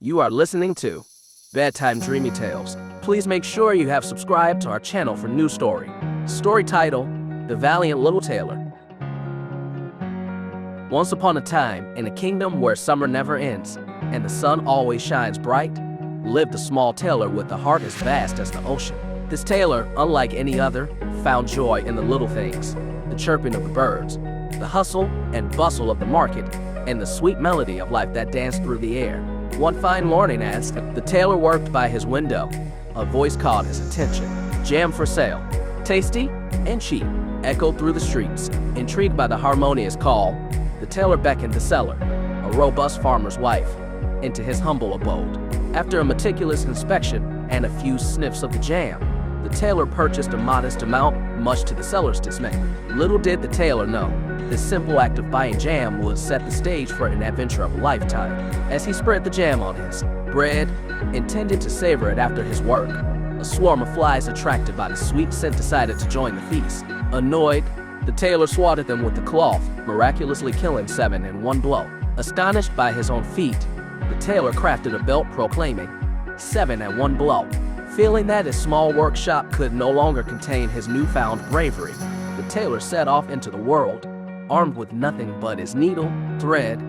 You are listening to Bedtime Dreamy Tales. Please make sure you have subscribed to our channel for new story. Story title, The Valiant Little Tailor. Once upon a time, in a kingdom where summer never ends and the sun always shines bright, lived a small tailor with a heart as vast as the ocean. This tailor, unlike any other, found joy in the little things, the chirping of the birds, the hustle and bustle of the market, and the sweet melody of life that danced through the air. One fine morning, as the tailor worked by his window, a voice caught his attention. Jam for sale, tasty and cheap, echoed through the streets. Intrigued by the harmonious call, the tailor beckoned the seller, a robust farmer's wife, into his humble abode. After a meticulous inspection and a few sniffs of the jam, the tailor purchased a modest amount, much to the seller's dismay. Little did the tailor know, this simple act of buying jam would set the stage for an adventure of a lifetime. As he spread the jam on his bread, intended to savor it after his work, a swarm of flies attracted by the sweet scent decided to join the feast. Annoyed, the tailor swatted them with the cloth, miraculously killing 7 in one blow. Astonished by his own feat, the tailor crafted a belt proclaiming 7 at one blow. Feeling that his small workshop could no longer contain his newfound bravery, the tailor set off into the world, armed with nothing but his needle, thread,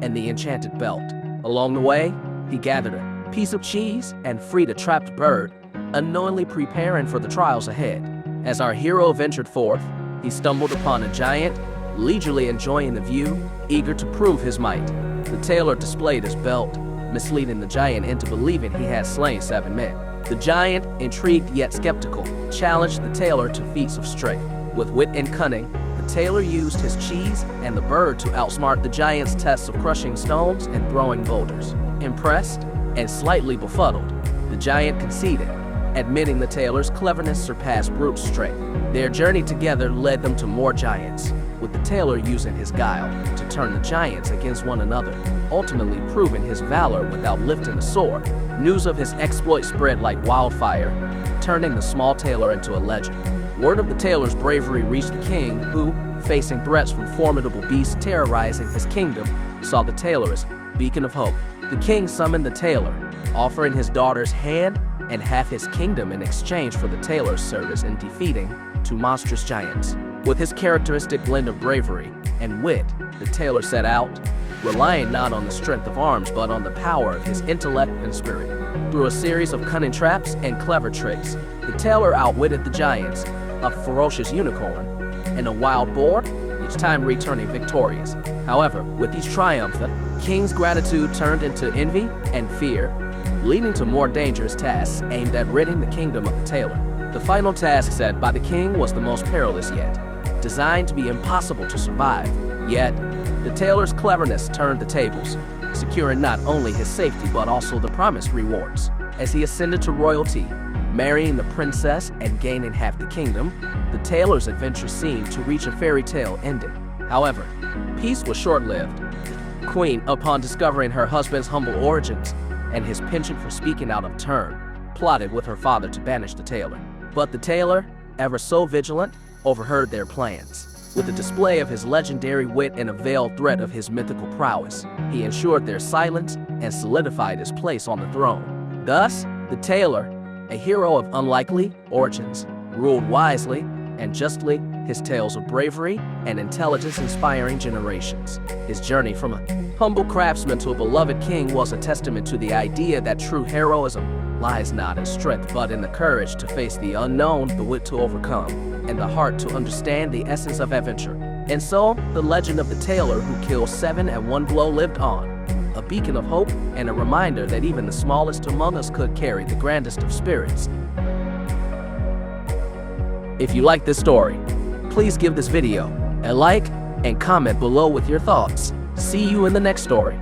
and the enchanted belt. Along the way, he gathered a piece of cheese and freed a trapped bird, unknowingly preparing for the trials ahead. As our hero ventured forth, he stumbled upon a giant, leisurely enjoying the view, eager to prove his might. The tailor displayed his belt, misleading the giant into believing he had slain 7 men. The giant, intrigued yet skeptical, challenged the tailor to feats of strength. With wit and cunning, the tailor used his cheese and the bird to outsmart the giant's tests of crushing stones and throwing boulders. Impressed and slightly befuddled, the giant conceded, admitting the tailor's cleverness surpassed brute strength. Their journey together led them to more giants, with the tailor using his guile to turn the giants against one another, ultimately proving his valor without lifting a sword. News of his exploit spread like wildfire, turning the small tailor into a legend. Word of the tailor's bravery reached the king, who, facing threats from formidable beasts terrorizing his kingdom, saw the tailor as a beacon of hope. The king summoned the tailor, offering his daughter's hand and half his kingdom in exchange for the tailor's service in defeating 2 monstrous giants. With his characteristic blend of bravery and wit, the tailor set out, relying not on the strength of arms but on the power of his intellect and spirit. Through a series of cunning traps and clever tricks, the tailor outwitted the giants, a ferocious unicorn, and a wild boar, each time returning victorious. However, with each triumph, the king's gratitude turned into envy and fear, leading to more dangerous tasks aimed at ridding the kingdom of the tailor. The final task set by the king was the most perilous yet, designed to be impossible to survive. Yet, the tailor's cleverness turned the tables, securing not only his safety but also the promised rewards. As he ascended to royalty, marrying the princess and gaining half the kingdom, the tailor's adventure seemed to reach a fairy tale ending. However, peace was short-lived. The queen, upon discovering her husband's humble origins and his penchant for speaking out of turn, plotted with her father to banish the tailor. But the tailor, ever so vigilant, overheard their plans. With a display of his legendary wit and a veiled threat of his mythical prowess, he ensured their silence and solidified his place on the throne. Thus, the tailor, a hero of unlikely origins, ruled wisely and justly, his tales of bravery and intelligence inspiring generations. His journey from a humble craftsman to a beloved king was a testament to the idea that true heroism lies not in strength but in the courage to face the unknown, the wit to overcome, and the heart to understand the essence of adventure. And so, the legend of the tailor who killed 7 at one blow lived on, a beacon of hope and a reminder that even the smallest among us could carry the grandest of spirits. If you like this story, please give this video a like and comment below with your thoughts. See you in the next story.